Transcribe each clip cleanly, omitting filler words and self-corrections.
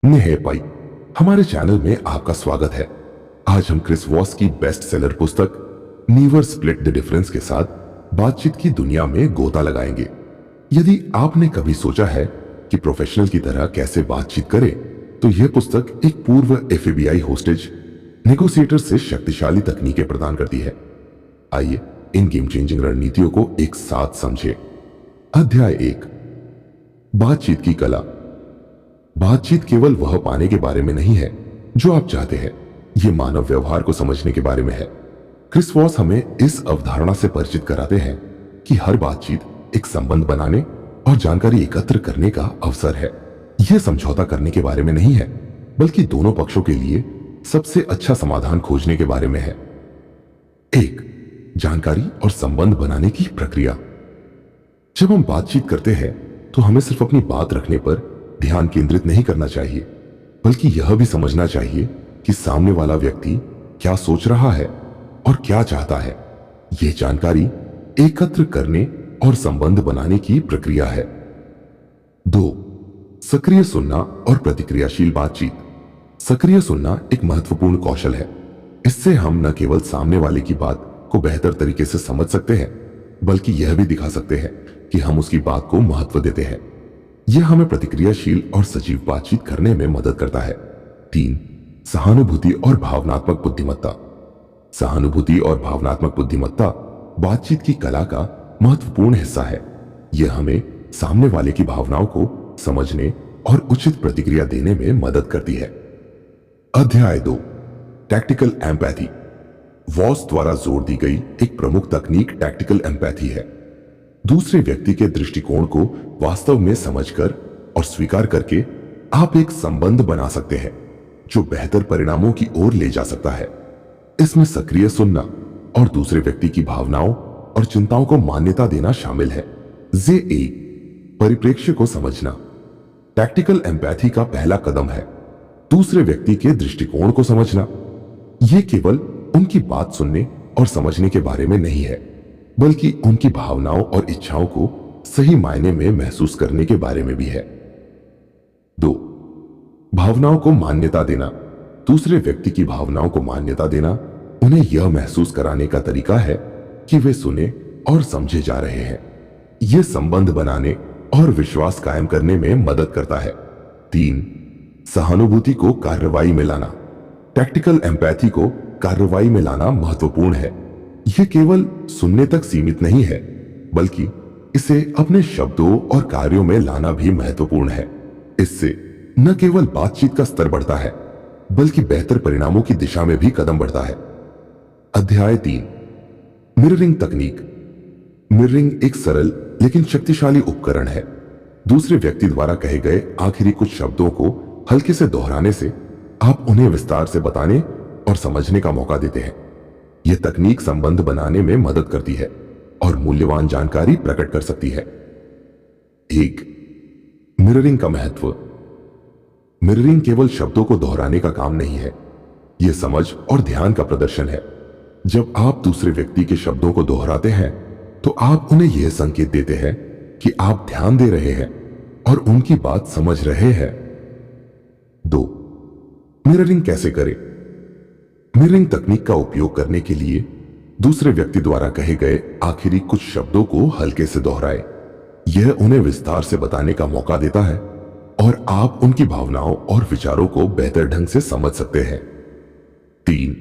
नेहे पाई, हमारे चैनल में आपका स्वागत है। आज हम क्रिस वॉस की बेस्ट सेलर पुस्तक नीवर स्प्लिट द डिफरेंस के साथ बातचीत की दुनिया में गोता लगाएंगे। यदि आपने कभी सोचा है कि प्रोफेशनल की तरह कैसे बातचीत करें, तो यह पुस्तक एक पूर्व एफबीआई होस्टेज नेगोशिएटर से शक्तिशाली तकनीकें प्रदान करती है। आइए इन गेम चेंजिंग रणनीतियों को एक साथ समझें। अध्याय 1, बातचीत की कला। बातचीत केवल वह पाने के बारे में नहीं है जो आप चाहते हैं, यह मानव व्यवहार को समझने के बारे में है। क्रिस वॉस हमें इस अवधारणा से परिचित कराते हैं कि हर बातचीत एक संबंध बनाने और जानकारी एकत्र करने का अवसर है। यह समझौता करने के बारे में नहीं है, बल्कि दोनों पक्षों के लिए सबसे अच्छा समाधान खोजने के बारे में है। 1, जानकारी और संबंध बनाने की प्रक्रिया। जब हम बातचीत करते हैं तो हमें सिर्फ अपनी बात रखने पर ध्यान केंद्रित नहीं करना चाहिए, बल्कि यह भी समझना चाहिए कि सामने वाला व्यक्ति क्या सोच रहा है और क्या चाहता है। यह जानकारी एकत्र करने और संबंध बनाने की प्रक्रिया है। 2, सक्रिय सुनना और प्रतिक्रियाशील बातचीत। सक्रिय सुनना एक महत्वपूर्ण कौशल है। इससे हम न केवल सामने वाले की बात को बेहतर तरीके से समझ सकते हैं, बल्कि यह भी दिखा सकते हैं कि हम उसकी बात को महत्व देते हैं। यह हमें प्रतिक्रियाशील और सजीव बातचीत करने में मदद करता है। 3, सहानुभूति और भावनात्मक बुद्धिमत्ता। सहानुभूति और भावनात्मक बुद्धिमत्ता बातचीत की कला का महत्वपूर्ण हिस्सा है। यह हमें सामने वाले की भावनाओं को समझने और उचित प्रतिक्रिया देने में मदद करती है। अध्याय 2, टैक्टिकल एम्पैथी। वॉस द्वारा जोर दी गई एक प्रमुख तकनीक टैक्टिकल एम्पैथी है। दूसरे व्यक्ति के दृष्टिकोण को वास्तव में समझकर और स्वीकार करके आप एक संबंध बना सकते हैं जो बेहतर परिणामों की ओर ले जा सकता है। इसमें सक्रिय सुनना और दूसरे व्यक्ति की भावनाओं और चिंताओं को मान्यता देना शामिल है। परिप्रेक्ष्य को समझना टैक्टिकल एम्पैथी का पहला कदम है। दूसरे व्यक्ति के दृष्टिकोण को समझना यह केवल उनकी बात सुनने और समझने के बारे में नहीं है, बल्कि उनकी भावनाओं और इच्छाओं को सही मायने में महसूस करने के बारे में भी है। 2, भावनाओं को मान्यता देना। दूसरे व्यक्ति की भावनाओं को मान्यता देना उन्हें यह महसूस कराने का तरीका है कि वे सुने और समझे जा रहे हैं। यह संबंध बनाने और विश्वास कायम करने में मदद करता है। 3, सहानुभूति को कार्रवाई में लाना। टैक्टिकल एम्पैथी को कार्रवाई में लाना महत्वपूर्ण है। यह केवल सुनने तक सीमित नहीं है, बल्कि इसे अपने शब्दों और कार्यों में लाना भी महत्वपूर्ण है। इससे न केवल बातचीत का स्तर बढ़ता है, बल्कि बेहतर परिणामों की दिशा में भी कदम बढ़ता है। अध्याय 3, मिररिंग तकनीक। मिररिंग एक सरल लेकिन शक्तिशाली उपकरण है। दूसरे व्यक्ति द्वारा कहे गए आखिरी कुछ शब्दों को हल्के से दोहराने से आप उन्हें विस्तार से बताने और समझने का मौका देते हैं। यह तकनीक संबंध बनाने में मदद करती है और मूल्यवान जानकारी प्रकट कर सकती है। 1, मिररिंग का महत्व। मिररिंग केवल शब्दों को दोहराने का काम नहीं है, यह समझ और ध्यान का प्रदर्शन है। जब आप दूसरे व्यक्ति के शब्दों को दोहराते हैं, तो आप उन्हें यह संकेत देते हैं कि आप ध्यान दे रहे हैं और उनकी बात समझ रहे हैं। 2, मिररिंग कैसे करें। मिररिंग तकनीक का उपयोग करने के लिए दूसरे व्यक्ति द्वारा कहे गए आखिरी कुछ शब्दों को हल्के से दोहराएं। यह उन्हें विस्तार से बताने का मौका देता है और आप उनकी भावनाओं और विचारों को बेहतर ढंग से समझ सकते हैं। 3,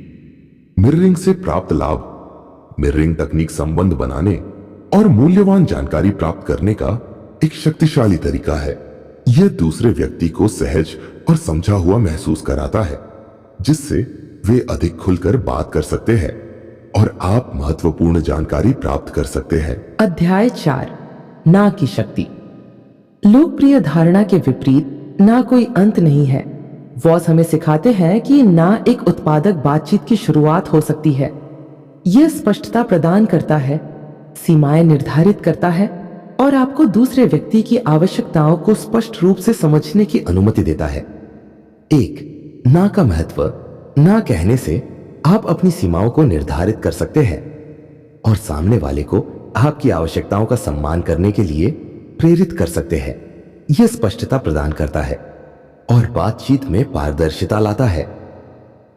मिररिंग से प्राप्त लाभ। मिररिंग तकनीक संबंध बनाने और मूल्यवान जानकारी प्राप्त करने का एक शक्तिशाली तरीका है। यह दूसरे व्यक्ति को सहज और समझा हुआ महसूस कराता है, जिससे वे अधिक खुलकर बात कर सकते हैं और आप महत्वपूर्ण जानकारी प्राप्त कर सकते हैं। अध्याय 4, ना की शक्ति। लोकप्रिय धारणा के विपरीत ना कोई अंत नहीं है। वॉस हमें सिखाते हैं कि ना एक उत्पादक बातचीत की शुरुआत हो सकती है। यह स्पष्टता प्रदान करता है, सीमाएं निर्धारित करता है और आपको दूसरे व्यक्ति की आवश्यकताओं को स्पष्ट रूप से समझने की अनुमति देता है। 1, ना का महत्व। ना कहने से आप अपनी सीमाओं को निर्धारित कर सकते हैं और सामने वाले को आपकी आवश्यकताओं का सम्मान करने के लिए प्रेरित कर सकते हैं। यह स्पष्टता प्रदान करता है। और बातचीत में पारदर्शिता लाता है।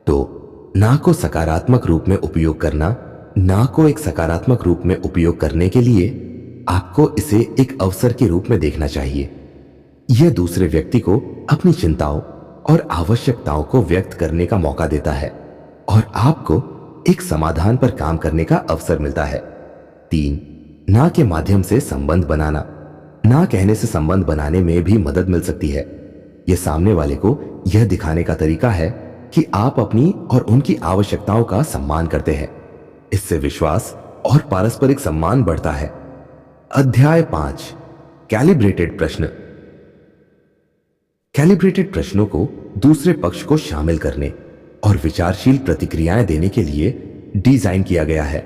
तो ना को सकारात्मक रूप में उपयोग करना, ना को एक सकारात्मक रूप में उपयोग करने के लिए आपको इसे एक अवसर के रूप में देखना चाहिए। यह दूसरे व्यक्ति को अपनी चिंताओं और आवश्यकताओं को व्यक्त करने का मौका देता है और आपको एक समाधान पर काम करने का अवसर मिलता है। 3, ना के माध्यम से संबंध बनाना। ना कहने से संबंध बनाने में भी मदद मिल सकती है। यह सामने वाले को यह दिखाने का तरीका है कि आप अपनी और उनकी आवश्यकताओं का सम्मान करते हैं। इससे विश्वास और पारस्परिक सम्मान बढ़ता है। अध्याय 5, कैलिब्रेटेड प्रश्न। कैलिब्रेटेड प्रश्नों को दूसरे पक्ष को शामिल करने और विचारशील प्रतिक्रियाएं देने के लिए डिजाइन किया गया है।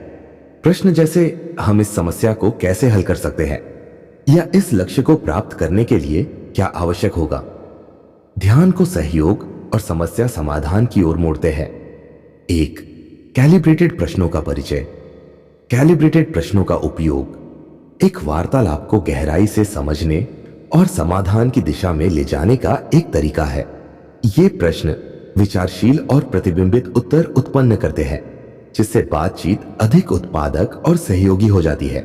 प्रश्न जैसे हम इस समस्या को कैसे हल कर सकते हैं या इस लक्ष्य को प्राप्त करने के लिए क्या आवश्यक होगा, ध्यान को सहयोग और समस्या समाधान की ओर मोड़ते हैं। 1, कैलिब्रेटेड प्रश्नों का परिचय। कैलिब्रेटेड प्रश्नों का उपयोग एक वार्तालाप को गहराई से समझने और समाधान की दिशा में ले जाने का एक तरीका है। ये प्रश्न विचारशील और प्रतिबिंबित उत्तर उत्पन्न करते हैं, जिससे बातचीत अधिक उत्पादक और सहयोगी हो जाती है।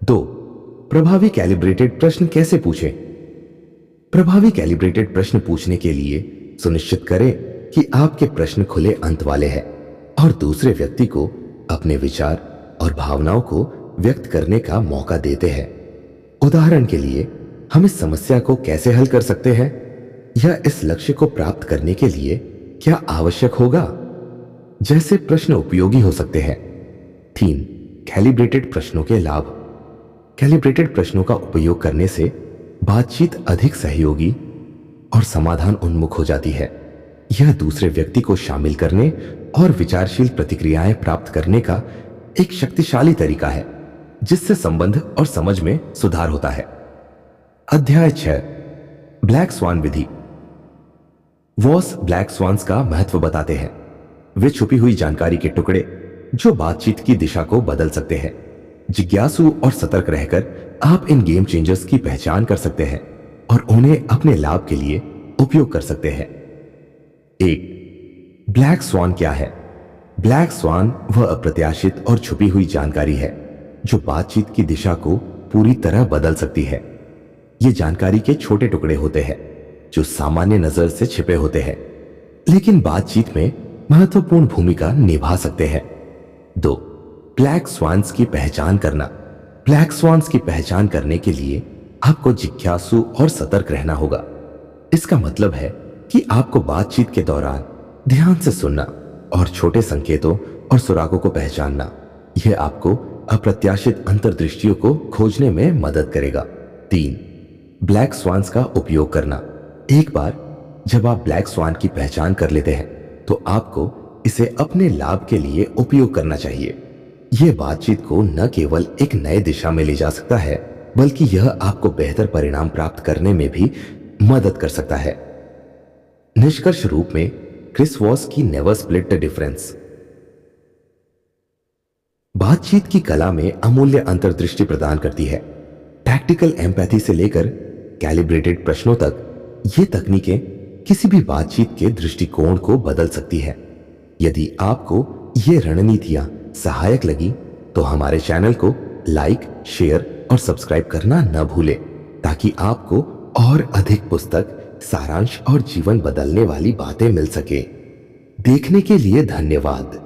2, प्रभावी कैलिब्रेटेड प्रश्न कैसे पूछें। प्रभावी कैलिब्रेटेड प्रश्न पूछने के लिए सुनिश्चित करें कि आपके प्रश्न खुले अंत वाले हैं और दूसरे व्यक्ति को अपने विचार और भावनाओं को व्यक्त करने का मौका देते हैं। उदाहरण के लिए, हम इस समस्या को कैसे हल कर सकते हैं या इस लक्ष्य को प्राप्त करने के लिए क्या आवश्यक होगा, जैसे प्रश्न उपयोगी हो सकते हैं। 3, कैलिब्रेटेड प्रश्नों के लाभ। कैलिब्रेटेड प्रश्नों का उपयोग करने से बातचीत अधिक सहयोगी और समाधान उन्मुख हो जाती है। यह दूसरे व्यक्ति को शामिल करने और विचारशील प्रतिक्रियाएं प्राप्त करने का एक शक्तिशाली तरीका है, जिससे संबंध और समझ में सुधार होता है। अध्याय 6, ब्लैक स्वान विधि। वॉस ब्लैक स्वान्स का महत्व बताते हैं। वे छुपी हुई जानकारी के टुकड़े जो बातचीत की दिशा को बदल सकते हैं। जिज्ञासु और सतर्क रहकर आप इन गेम चेंजर्स की पहचान कर सकते हैं और उन्हें अपने लाभ के लिए उपयोग कर सकते हैं। 1, ब्लैक स्वान क्या है। ब्लैक स्वान वह अप्रत्याशित और छुपी हुई जानकारी है जो बातचीत की दिशा को पूरी तरह बदल सकती है। ये जानकारी के छोटे टुकड़े होते हैं जो सामान्य नजर से छिपे होते हैं, लेकिन बातचीत में महत्वपूर्ण भूमिका निभा सकते हैं। 2, ब्लैक स्वान्स की पहचान करना। ब्लैक स्वान्स की पहचान करने के लिए आपको जिज्ञासु और सतर्क रहना होगा। इसका मतलब है कि आपको बातचीत के दौरान ध्यान से सुनना और छोटे संकेतों और सुरागों को पहचानना। यह आपको अप्रत्याशित अंतर्दृष्टियों को खोजने में मदद करेगा। 3, ब्लैक स्वान्स का उपयोग करना। एक बार जब आप ब्लैक स्वान की पहचान कर लेते हैं तो आपको इसे अपने लाभ के लिए उपयोग करना चाहिए। यह बातचीत को न केवल एक नए दिशा में ले जा सकता है, बल्कि यह आपको बेहतर परिणाम प्राप्त करने में भी मदद कर सकता है। निष्कर्ष रूप में, क्रिस वॉस की नेवर स्प्लिट द डिफरेंस बातचीत की कला में अमूल्य अंतर्दृष्टि प्रदान करती है। टैक्टिकल एम्पैथी से लेकर कैलिब्रेटेड प्रश्नों तक ये तकनीकें किसी भी बातचीत के दृष्टिकोण को बदल सकती है। यदि आपको ये रणनीतियां सहायक लगी तो हमारे चैनल को लाइक, शेयर और सब्सक्राइब करना न भूलें, ताकि आपको और अधिक पुस्तक, सारांश और जीवन बदलने वाली बातें मिल सके। देखने के लिए धन्यवाद।